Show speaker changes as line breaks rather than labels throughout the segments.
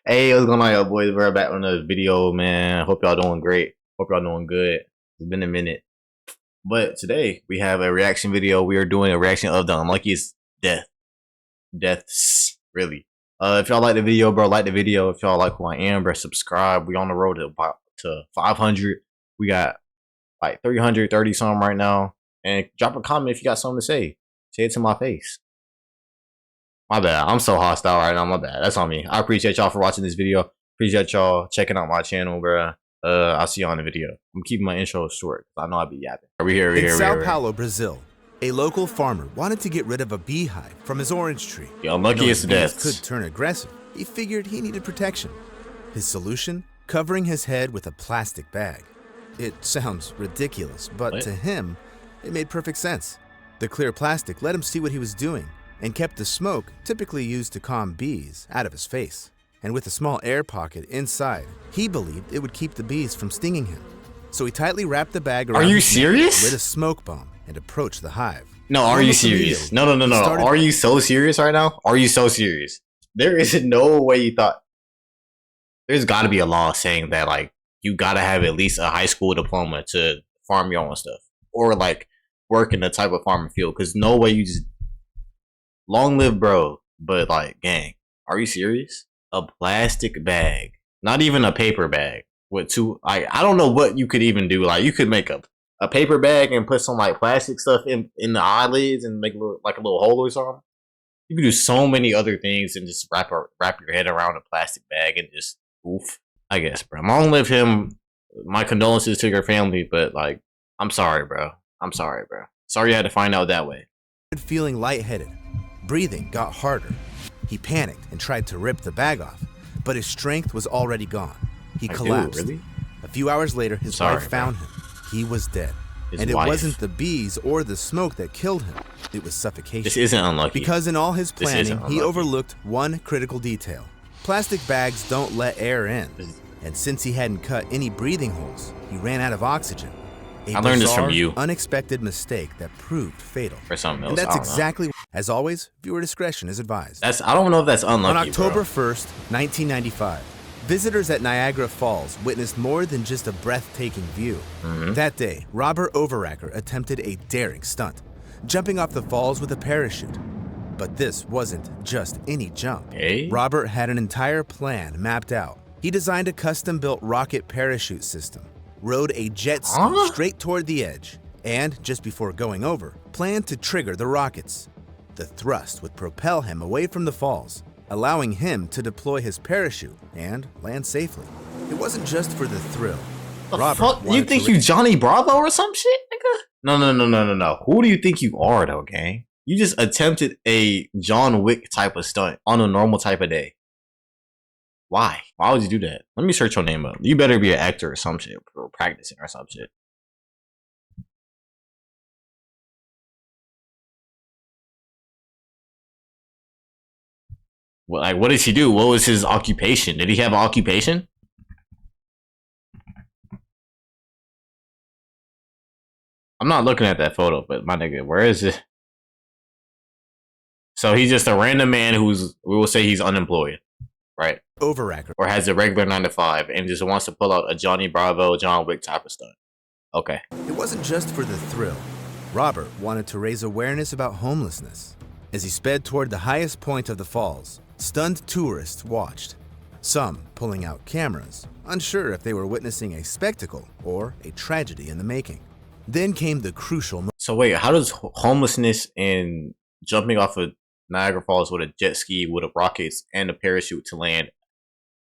Hey, what's going on, y'all boys? We're back on another video, man. Hope y'all doing great. Hope y'all doing good. It's been a minute. But today, we have a reaction video. We are doing a reaction of the unluckiest deaths, really. If y'all like the video, bro, like the video. If y'all like who I am, bro, subscribe. We on the road to 500. We got like 330 something right now. And drop a comment if you got something to say. Say it to my face. My bad. I'm so hostile right now. My bad. That's on me. I appreciate y'all for watching this video. Appreciate y'all checking out my channel, bro. I'll see y'all in the video. I'm keeping my intro short. I know I'll be yapping. We here.
In Sao Paulo, Brazil, a local farmer wanted to get rid of a beehive from his orange tree.
The unluckiest deaths
could turn aggressive. He figured he needed protection. His solution? Covering his head with a plastic bag. It sounds ridiculous, but to him, it made perfect sense. The clear plastic let him see what he was doing and kept the smoke, typically used to calm bees, out of his face. And with a small air pocket inside, he believed it would keep the bees from stinging him. So he tightly wrapped the bag around his neck, lit a smoke bomb, and approached the hive.
No, are you serious? No. Are you so serious right now? Are you so serious? There is no way you thought. There's got to be a law saying that, like, you got to have at least a high school diploma to farm your own stuff. Or, like, work in the type of farming field. Because no way you just... Long live, bro. But, like, gang, are you serious? A plastic bag. Not even a paper bag. With two... I don't know what you could even do. Like, you could make a paper bag and put some, like, plastic stuff in the eyelids and make a little hole or something. You could do so many other things and just wrap your head around a plastic bag and just... Oof. I guess, bro. Long live him. My condolences to your family, but, like, I'm sorry, bro. I'm sorry, bro. Sorry you had to find out that way.
Feeling lightheaded. Breathing got harder. He panicked and tried to rip the bag off, but his strength was already gone. He collapsed.
Really?
A few hours later, his wife found him. He was dead. And it wasn't the bees or the smoke that killed him. It was suffocation.
This isn't unlucky.
Because in all his planning, he overlooked one critical detail. Plastic bags don't let air in. And since he hadn't cut any breathing holes, he ran out of oxygen.
I learned this from you.
Unexpected mistake that proved fatal.
For something else.
And that's exactly. As always, viewer discretion is advised.
I don't know if that's unlucky.
On October 1st, 1995, visitors at Niagara Falls witnessed more than just a breathtaking view. That day, Robert Overacker attempted a daring stunt, jumping off the falls with a parachute. But this wasn't just any jump. Robert had an entire plan mapped out. He designed a custom-built rocket parachute system, rode a jet ski straight toward the edge, and, just before going over, planned to trigger the rockets. The thrust would propel him away from the falls, allowing him to deploy his parachute and land safely. It wasn't just for the thrill.
Fuck? You think you Johnny Bravo or some shit, nigga? No. Who do you think you are, though, gang? You just attempted a John Wick type of stunt on a normal type of day. Why? Why would you do that? Let me search your name up. You better be an actor or some shit, or practicing or some shit. Well, like, what did he do? What was his occupation? Did he have an occupation? I'm not looking at that photo, but my nigga, where is it? So he's just a random man who's, we will say he's unemployed, right?
Overacker.
Or has a regular 9 to 5 and just wants to pull out a Johnny Bravo, John Wick type of stunt. Okay.
It wasn't just for the thrill. Robert wanted to raise awareness about homelessness. As he sped toward the highest point of the falls, stunned tourists watched, some pulling out cameras, unsure if they were witnessing a spectacle or a tragedy in the making. Then came the crucial moment.
So wait, how does homelessness and jumping off of Niagara Falls with a jet ski, with a rockets and a parachute to land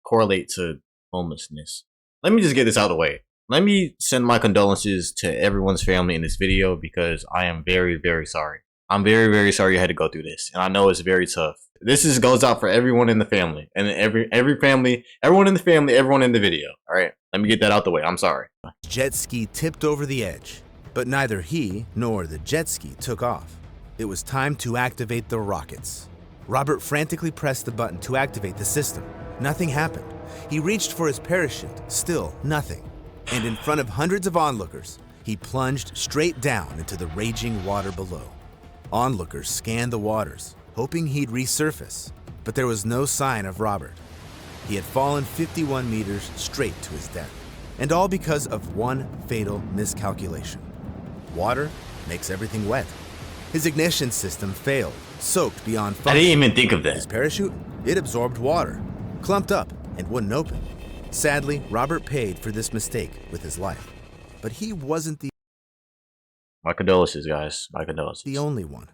correlate to homelessness? Let me just get this out of the way. Let me send my condolences to everyone's family in this video because I am very, very sorry. I'm very, very sorry you had to go through this, and I know it's very tough. This goes out for everyone in the family, and every family, everyone in the family, everyone in the video. All right, let me get that out the way. I'm sorry.
Jet ski tipped over the edge, but neither he nor the jet ski took off. It was time to activate the rockets. Robert frantically pressed the button to activate the system. Nothing happened. He reached for his parachute, still nothing. And in front of hundreds of onlookers, he plunged straight down into the raging water below. Onlookers scanned the waters, hoping he'd resurface, but there was no sign of Robert. He had fallen 51 meters straight to his death. And all because of one fatal miscalculation. Water makes everything wet. His ignition system failed, soaked beyond function.
I didn't even think of that.
His parachute, it absorbed water, clumped up, and wouldn't open. Sadly, Robert paid for this mistake with his life. But he wasn't
My condolences, guys. My condolences.
the only one.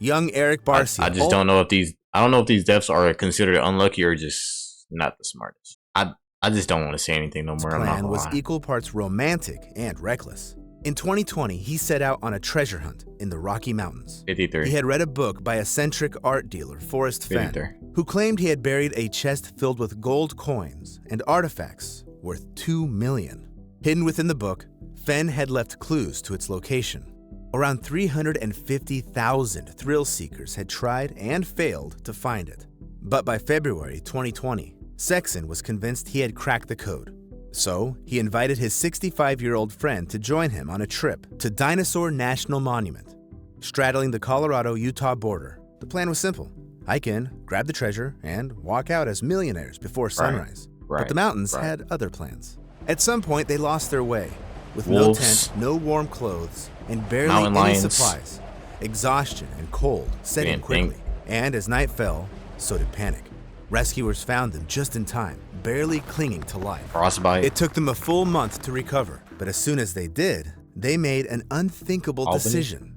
Young Eric Barcia.
I just don't know if these. I don't know if these deaths are considered unlucky or just not the smartest. I just don't want to say anything no more.
His plan was equal parts romantic and reckless. In 2020, he set out on a treasure hunt in the Rocky Mountains.
53.
He had read a book by eccentric art dealer Forrest Fenn, who claimed he had buried a chest filled with gold coins and artifacts worth $2 million. Hidden within the book, Fenn had left clues to its location. Around 350,000 thrill seekers had tried and failed to find it. But by February 2020, Kxngsleywatt was convinced he had cracked the code. So, he invited his 65-year-old friend to join him on a trip to Dinosaur National Monument. Straddling the Colorado-Utah border, the plan was simple. Hike in, grab the treasure, and walk out as millionaires before sunrise. But the mountains had other plans. At some point, they lost their way. With no tent, no warm clothes, and barely any supplies. Exhaustion and cold set in quickly. And as night fell, so did panic. Rescuers found them just in time, barely clinging to life.
Frostbite.
It took them a full month to recover, but as soon as they did, they made an unthinkable decision.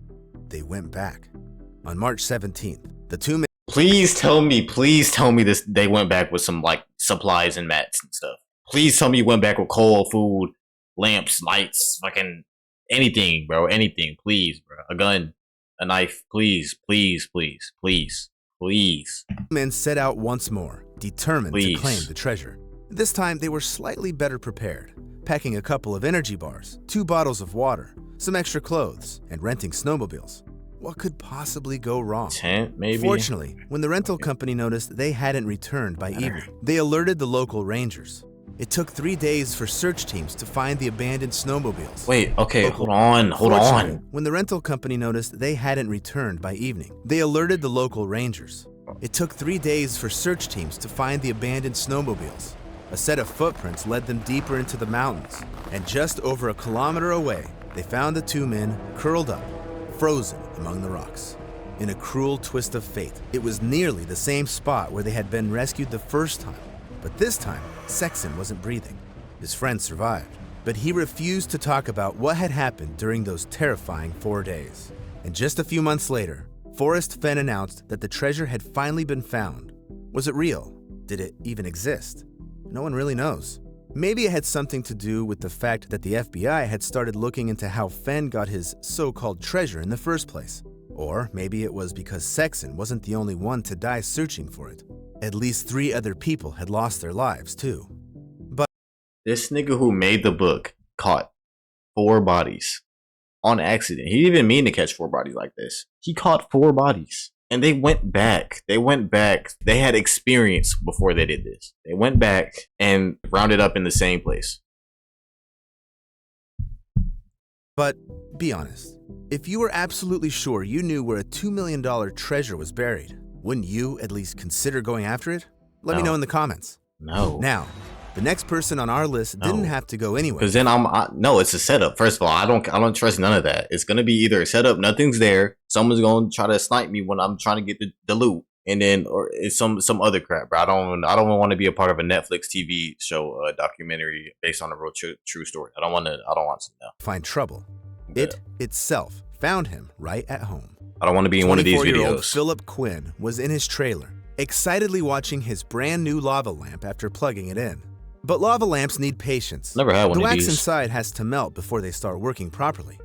They went back. On March 17th, the two men...
Please tell me this. They went back with some like supplies and mats and stuff. Please tell me you went back with coal, food, lamps, lights, fucking anything, bro. Anything, please, bro. A gun, a knife, please, please, please, please. Please.
Men set out once more, determined to claim the treasure. This time, they were slightly better prepared, packing a couple of energy bars, 2 bottles of water, some extra clothes, and renting snowmobiles. What could possibly go wrong?
Tent, maybe?
Fortunately, when the rental company noticed they hadn't returned by evening, they alerted the local rangers. It took 3 days for search teams to find the abandoned snowmobiles.
Wait, okay, hold on.
When the rental company noticed they hadn't returned by evening, they alerted the local rangers. It took 3 days for search teams to find the abandoned snowmobiles. A set of footprints led them deeper into the mountains, and just over 1 kilometer away, they found the 2 men curled up, frozen among the rocks. In a cruel twist of fate, it was nearly the same spot where they had been rescued the first time. But this time, Kxngsleywatt wasn't breathing. His friend survived, but he refused to talk about what had happened during those terrifying 4 days. And just a few months later, Forrest Fenn announced that the treasure had finally been found. Was it real? Did it even exist? No one really knows. Maybe it had something to do with the fact that the FBI had started looking into how Fenn got his so-called treasure in the first place. Or maybe it was because Kxngsleywatt wasn't the only one to die searching for it. At least 3 other people had lost their lives, too. But
this nigga who made the book caught 4 bodies on accident. He didn't even mean to catch 4 bodies like this. He caught 4 bodies. And they went back. They had experience before they did this. They went back and rounded up in the same place.
But be honest. If you were absolutely sure you knew where a $2 million treasure was buried, wouldn't you at least consider going after it? Let me know in the comments.
No.
Now, the next person on our list didn't have to go anywhere.
Because then no, it's a setup. First of all, I don't trust none of that. It's gonna be either a setup, nothing's there. Someone's gonna try to snipe me when I'm trying to get the loot, and then or it's some other crap. Bro, I don't want to be a part of a Netflix TV show, documentary based on a real true story. I don't want to know.
Find trouble. Yeah. It itself found him right at home.
I don't want to be in one of these videos.
Philip Quinn was in his trailer, excitedly watching his brand new lava lamp after plugging it in. But lava lamps need patience.
Never had one of these.
The wax inside has to melt before they start working properly.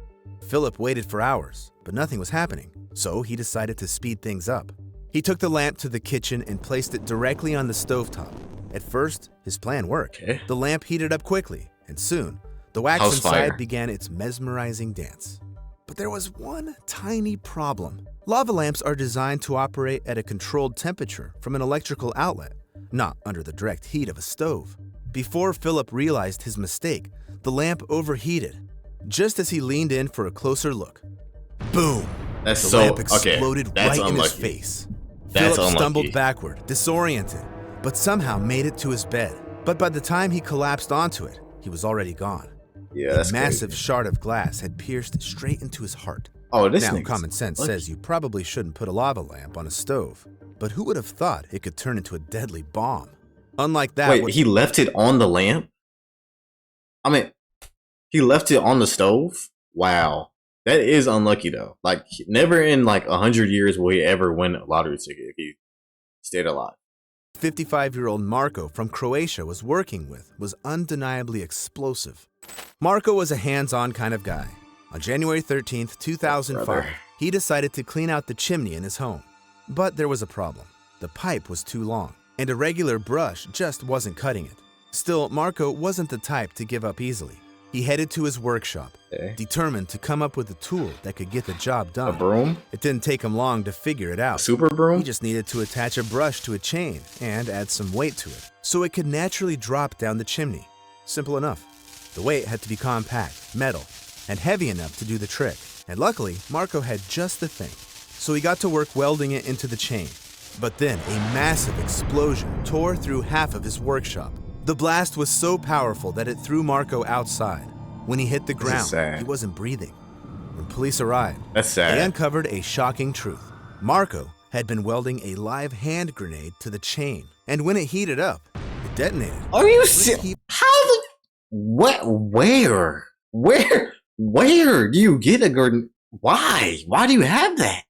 Philip waited for hours, but nothing was happening, so he decided to speed things up. He took the lamp to the kitchen and placed it directly on the stovetop. At first, his plan worked. Okay. The lamp heated up quickly, and soon, the wax inside began its mesmerizing dance. But there was one tiny problem. Lava lamps are designed to operate at a controlled temperature from an electrical outlet, not under the direct heat of a stove. Before Philip realized his mistake, the lamp overheated. Just as he leaned in for a closer look, boom! The lamp exploded right in his face. Philip stumbled backward, disoriented. but somehow made it to his bed. But by the time he collapsed onto it, he was already gone.
Yeah, that's
a massive
crazy.
shard of glass had pierced straight into his heart.
Oh, this
Now,
nigga's
common sense
lucky.
says you probably shouldn't put a lava lamp on a stove, but who would have thought it could turn into a deadly bomb? Unlike that,
Wait, he left it on the lamp? I mean, he left it on the stove? Wow. That is unlucky, though. Like, never in, like, 100 years will he ever win a lottery ticket if he stayed alive.
55-year-old Marko from Croatia was working with was undeniably explosive. Marko was a hands-on kind of guy. On January 13th, 2005,
Brother.
he decided to clean out the chimney in his home. But there was a problem. The pipe was too long, and a regular brush just wasn't cutting it. Still, Marko wasn't the type to give up easily. He headed to his workshop, determined to come up with a tool that could get the job done.
A broom?
It didn't take him long to figure it out.
A super broom?
He just needed to attach a brush to a chain and add some weight to it, so it could naturally drop down the chimney. Simple enough. The weight had to be compact, metal, and heavy enough to do the trick. And luckily, Marko had just the thing. So he got to work welding it into the chain. But then a massive explosion tore through half of his workshop. The blast was so powerful that it threw Marko outside. When he hit the ground, he wasn't breathing. When police arrived, they uncovered a shocking truth. Marko had been welding a live hand grenade to the chain, and when it heated up, it detonated.
Are you serious? How the... What? Where do you get a grenade? Why? Why do you have that?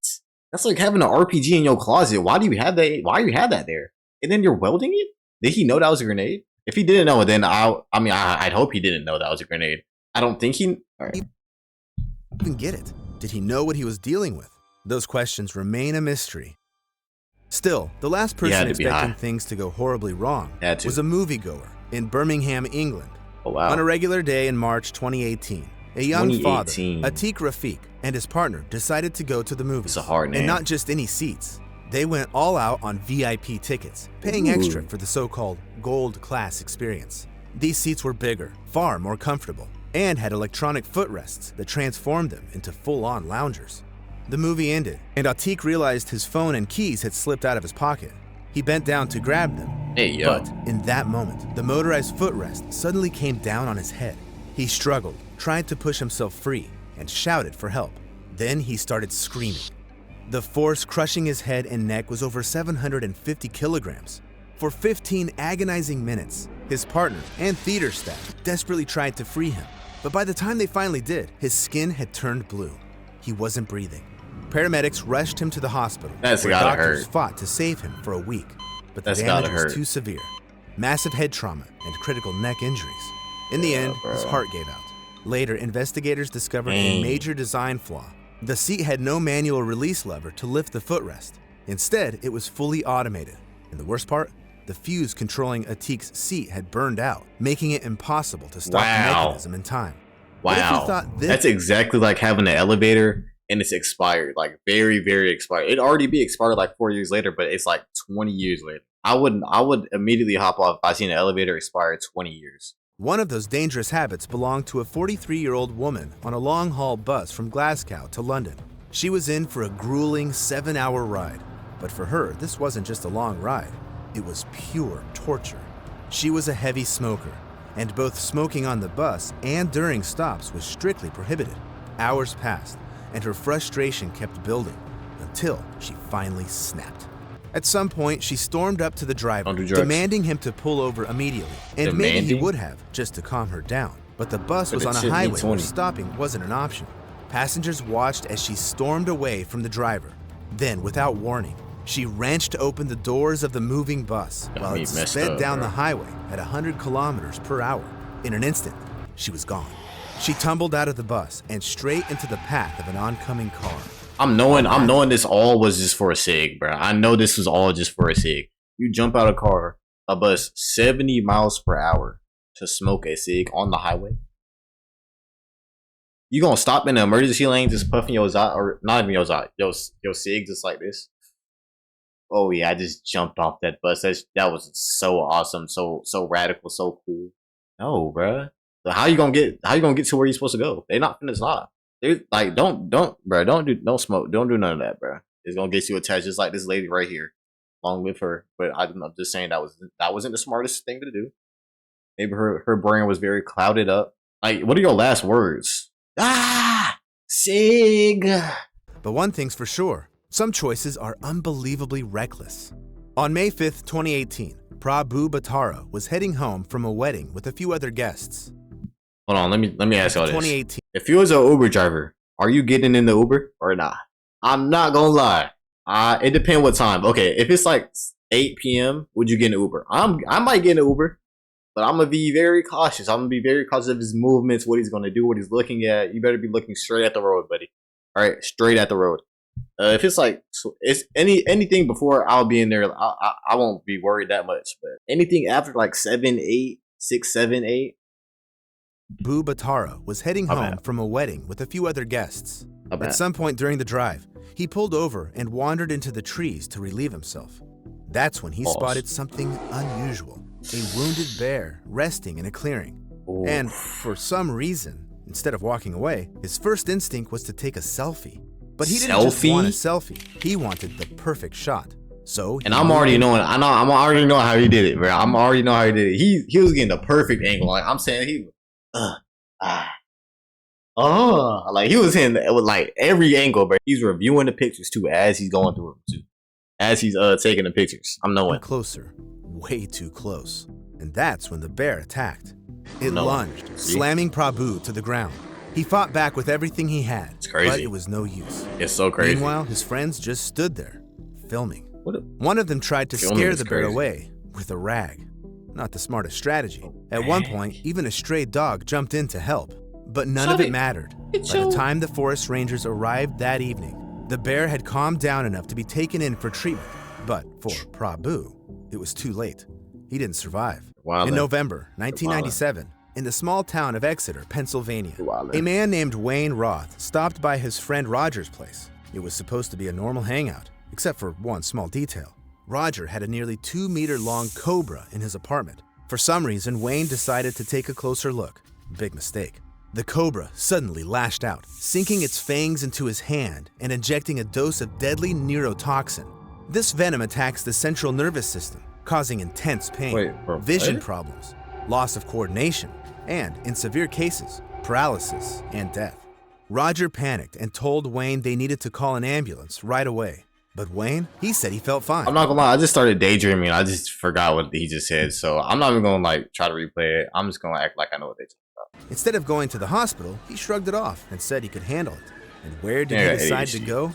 That's like having an RPG in your closet. Why do you have that? Why do you have that there? And then you're welding it? Did he know that was a grenade? If he didn't know, then I'd hope he didn't know that was a grenade. I don't think he... Right.
Even get it. Did he know what he was dealing with? Those questions remain a mystery. Still, the last person expecting things to go horribly wrong was a moviegoer in Birmingham, England.
Oh, wow.
On a regular day in March 2018, a young father, Atiq Rafiq, and his partner decided to go to the movies.
It's a hard name.
And not just any seats. They went all out on VIP tickets, paying extra for the so-called gold class experience. These seats were bigger, far more comfortable, and had electronic footrests that transformed them into full-on loungers. The movie ended, and Atiq realized his phone and keys had slipped out of his pocket. He bent down to grab them. But in that moment, the motorized footrest suddenly came down on his head. He struggled, tried to push himself free, and shouted for help. Then he started screaming. The force crushing his head and neck was over 750 kilograms. For 15 agonizing minutes, his partner and theater staff desperately tried to free him. But by the time they finally did, his skin had turned blue. He wasn't breathing. Paramedics rushed him to the hospital, where doctors fought to save him for a week. But the damage was too severe. Massive head trauma and critical neck injuries. In the end, his heart gave out. Later, investigators discovered a major design flaw. The seat had no manual release lever to lift the footrest. Instead, it was fully automated. And the worst part? The fuse controlling Atiq's seat had burned out, making it impossible to stop the mechanism in time.
Wow. That's exactly like having an elevator and it's expired, like very, very expired. It'd already be expired like 4 years later, but it's like 20 years later. I would immediately hop off if I seen an elevator expire 20 years.
One of those dangerous habits belonged to a 43-year-old woman on a long-haul bus from Glasgow to London. She was in for a grueling 7-hour ride. But for her, this wasn't just a long ride. It was pure torture. She was a heavy smoker, and both smoking on the bus and during stops was strictly prohibited. Hours passed, and her frustration kept building until she finally snapped. At some point, she stormed up to the driver, demanding him to pull over immediately. And maybe he would have, just to calm her down. But the bus was on a highway where stopping wasn't an option. Passengers watched as she stormed away from the driver. Then, without warning, she wrenched open the doors of the moving bus while it sped down the highway at 100 kilometers per hour. In an instant, she was gone. She tumbled out of the bus and straight into the path of an oncoming car.
I'm knowing this all was just for a cig, bro. I know this was all just for a cig. You jump out of a bus 70 miles per hour to smoke a cig on the highway. You gonna stop in the emergency lane just puffing your Zot, or not even your Zot, your cig just like this? Oh yeah, I just jumped off that bus. That was so awesome, so radical, so cool. No, bro. So how you gonna get to where you're supposed to go? They're not finna stop. They're like, don't smoke, don't do none of that, bro. It's gonna get you attached just like this lady right here. Long live her. But I'm just saying that wasn't the smartest thing to do. Maybe her brain was very clouded up. Like, what are your last words? Ah, Sig.
But one thing's for sure, some choices are unbelievably reckless. On May 5th, 2018, Prabhu Batara was heading home from a wedding with a few other guests.
Hold on, let me ask y'all this.
2018.
If you was an Uber driver, are you getting in the Uber or not? I'm not gonna lie. It depends what time. Okay, if it's like 8 p.m., would you get an Uber? I might get an Uber, but I'm gonna be very cautious. I'm gonna be very cautious of his movements, what he's gonna do, what he's looking at. You better be looking straight at the road, buddy. All right, straight at the road. If it's like it's anything before, I'll be in there. I won't be worried that much. But anything after like 7, 8, 6, 7, 8.
Prabhu Batara was heading home from a wedding with a few other guests. At some point during the drive, he pulled over and wandered into the trees to relieve himself. That's when he spotted something unusual, a wounded bear resting in a clearing. Ooh. And for some reason, instead of walking away, his first instinct was to take a selfie. But he didn't just want a selfie, he wanted the perfect shot. So
and I'm already knowing how he did it, bro. I'm already know how he did it. He was getting the perfect angle. Like I'm saying, he like he was hitting with like every angle, but he's reviewing the pictures too as he's going through them too. As he's taking the pictures. I'm knowing.
Closer, way too close. And that's when the bear attacked. It lunged, slamming Prabhu to the ground. He fought back with everything he had,
it's crazy.
But it was no use.
It's so crazy.
Meanwhile, his friends just stood there, filming. One of them tried to scare the bear away with a rag. Not the smartest strategy. At one point, even a stray dog jumped in to help. But none of it mattered. By the time the forest rangers arrived that evening, the bear had calmed down enough to be taken in for treatment. But for Prabhu, it was too late. He didn't survive. In November 1997, in the small town of Exeter, Pennsylvania, a man named Wayne Roth stopped by his friend Roger's place. It was supposed to be a normal hangout, except for one small detail. Roger had a nearly 2-meter-long Cobra in his apartment. For some reason, Wayne decided to take a closer look. Big mistake. The Cobra suddenly lashed out, sinking its fangs into his hand and injecting a dose of deadly neurotoxin. This venom attacks the central nervous system, causing intense pain, vision problems, loss of coordination, and, in severe cases, paralysis and death. Roger panicked and told Wayne they needed to call an ambulance right away. But Wayne, he said he felt fine.
I'm not gonna lie, I just started daydreaming. I just forgot what he just said, so I'm not even gonna like try to replay it. I'm just gonna act like I know what they talking about.
Instead of going to the hospital, he shrugged it off and said he could handle it. And where did he decide to go?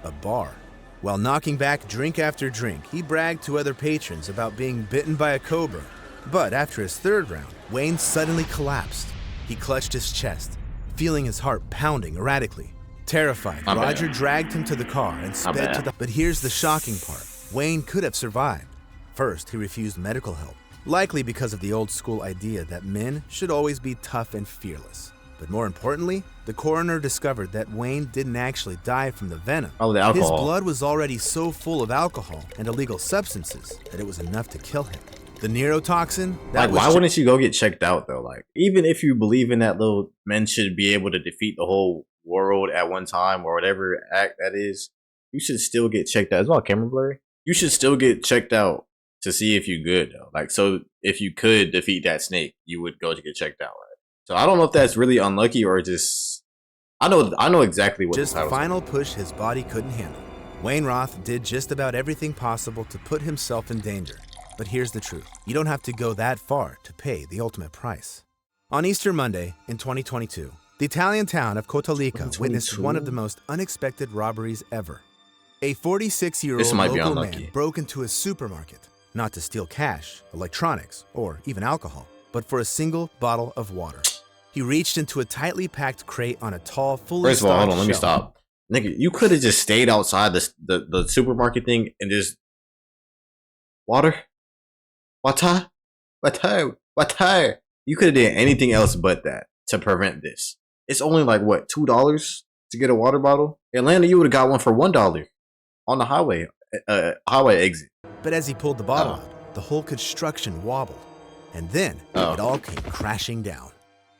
A bar. While knocking back drink after drink, he bragged to other patrons about being bitten by a cobra. But after his third round, Wayne suddenly collapsed. He clutched his chest, feeling his heart pounding erratically. Terrified, Roger dragged him to the car and sped to the... But here's the shocking part. Wayne could have survived. First, he refused medical help, likely because of the old school idea that men should always be tough and fearless. But more importantly, the coroner discovered that Wayne didn't actually die from the venom.
Oh, the alcohol.
His blood was already so full of alcohol and illegal substances that it was enough to kill him. The neurotoxin...
Like, why wouldn't you go get checked out, though? Like, even if you believe in that little men should be able to defeat the whole world at one time or whatever act that is, you should still get checked out. Is my camera blurry? You should still get checked out to see if you're good, though. Like, so if you could defeat that snake, you would go to get checked out, right? So I don't know if that's really unlucky or just... I know exactly what
just the final push his body couldn't handle. Wayne Roth did just about everything possible to put himself in danger. But here's the truth. You don't have to go that far to pay the ultimate price. On Easter Monday in 2022, the Italian town of Cotalica witnessed one of the most unexpected robberies ever. A 46-year-old local man broke into a supermarket, not to steal cash, electronics, or even alcohol, but for a single bottle of water. He reached into a tightly packed crate on a tall, fully
First of all, hold on, let me stop. Nigga, you could have just stayed outside the supermarket thing and just... Water? Water? You could have did anything else but that to prevent this. It's only like, what, $2 to get a water bottle? Atlanta, you would have got one for $1 on the highway exit.
But as he pulled the bottle out, the whole construction wobbled. And then it all came crashing down.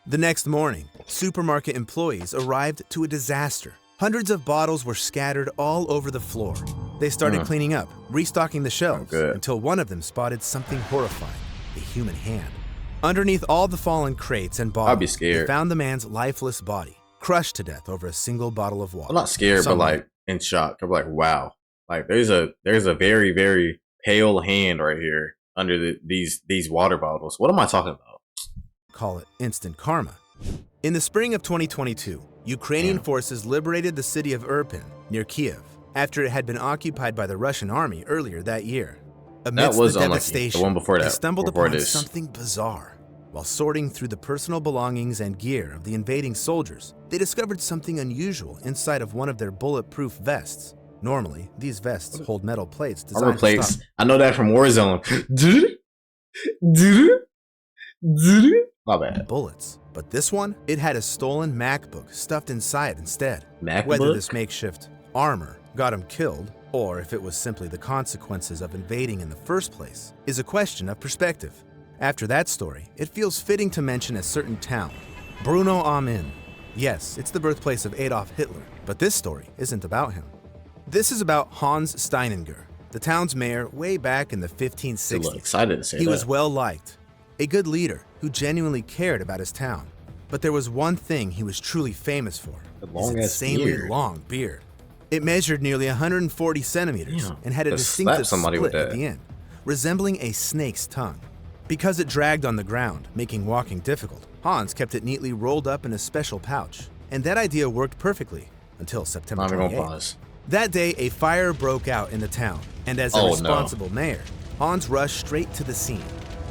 The next morning, supermarket employees arrived to a disaster. Hundreds of bottles were scattered all over the floor. They started cleaning up, restocking the shelves, until one of them spotted something horrifying, a human hand. Underneath all the fallen crates and bottles, they found the man's lifeless body, crushed to death over a single bottle of water.
I'm not scared, but like in shock. I'm like, wow. Like there's a very, very pale hand right here under these water bottles. What am I talking about?
Call it instant karma. In the spring of 2022, Ukrainian forces liberated the city of Irpin, near Kiev, after it had been occupied by the Russian army earlier that year. Amidst the devastation,
the one before that,
they stumbled upon something bizarre. While sorting through the personal belongings and gear of the invading soldiers, they discovered something unusual inside of one of their bulletproof vests. Normally, these vests hold metal plates designed
armor plates. I know that from Warzone. My bad.
Bullets. But this one, it had a stolen MacBook stuffed inside instead.
MacBook?
Whether this makeshift armor got him killed, or if it was simply the consequences of invading in the first place, is a question of perspective. After that story, it feels fitting to mention a certain town, Bruno am Inn. Yes, it's the birthplace of Adolf Hitler, but this story isn't about him. This is about Hans Steininger, the town's mayor way back in the 1560s.
Excited to say
he was well liked, a good leader who genuinely cared about his town. But there was one thing he was truly famous for: his insanely long beard. It measured nearly 140 centimeters and had a distinctive split at the end, resembling a snake's tongue. Because it dragged on the ground, making walking difficult, Hans kept it neatly rolled up in a special pouch. And that idea worked perfectly until September 28th. That day, a fire broke out in the town, and as a responsible mayor, Hans rushed straight to the scene.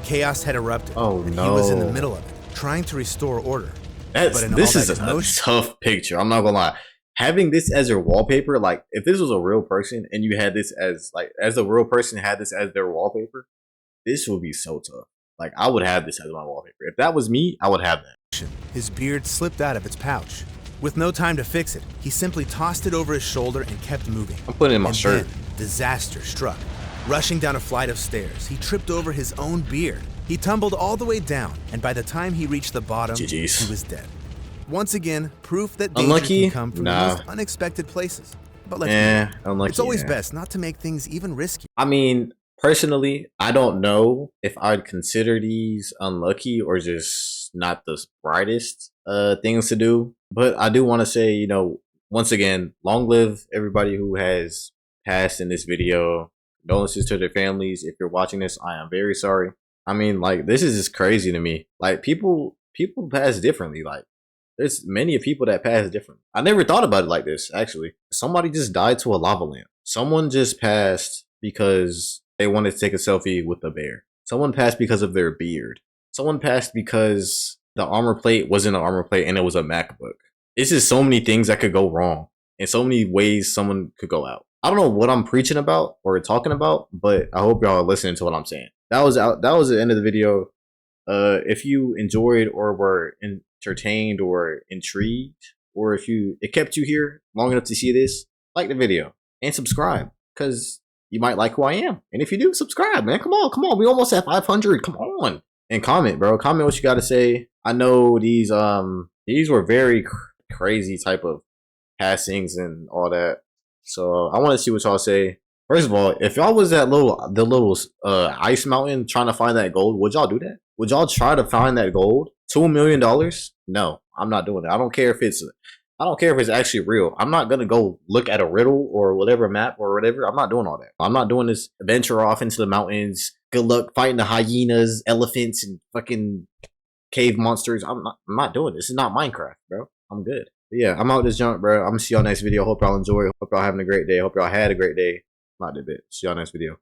Chaos had erupted, and he was in the middle of it, trying to restore order.
This is a tough picture. I'm not gonna lie. Having this as your wallpaper, like if this was a real person and you had this as a real person had this as their wallpaper, this would be so tough. Like I would have this as my wallpaper. If that was me, I would have that.
His beard slipped out of its pouch. With no time to fix it, he simply tossed it over his shoulder and kept moving.
I'm putting it in my shirt.
Then, disaster struck. Rushing down a flight of stairs, he tripped over his own beard. He tumbled all the way down, and by the time he reached the bottom, he was dead. Once again, proof that danger can come from the most unexpected places. But it's always best not to make things even riskier.
I mean, personally, I don't know if I'd consider these unlucky or just not the brightest things to do. But I do want to say, you know, once again, long live everybody who has passed in this video. Condolences to their families. If you're watching this, I am very sorry. I mean, like, this is just crazy to me. Like, people pass differently. Like, there's many people that pass differently. I never thought about it like this, actually. Somebody just died to a lava lamp. Someone just passed because they wanted to take a selfie with a bear. Someone passed because of their beard. Someone passed because the armor plate wasn't an armor plate and it was a MacBook. It's just so many things that could go wrong and so many ways someone could go out. I don't know what I'm preaching about or talking about, but I hope y'all are listening to what I'm saying. That was the end of the video. If you enjoyed or were entertained or intrigued, or if it kept you here long enough to see this, like the video and subscribe, because you might like who I am. And if you do, subscribe, man. Come on. We almost at 500. Come on. And comment, bro. Comment what you got to say. I know these were very crazy type of passings and all that. So I want to see what y'all say. First of all, if y'all was at the little ice mountain trying to find that gold, would y'all do that? Would y'all try to find that gold? $2 million? No, I'm not doing it. I don't care if it's actually real. I'm not gonna go look at a riddle or whatever map or whatever. I'm not doing all that. I'm not doing this adventure off into the mountains. Good luck fighting the hyenas, elephants, and fucking cave monsters. I'm not doing this. This is not Minecraft, bro. I'm good. But yeah, I'm out this junk, bro. I'm gonna see y'all next video. Hope y'all enjoy. Hope y'all having a great day. Hope y'all had a great day. Not a bit. See y'all next video.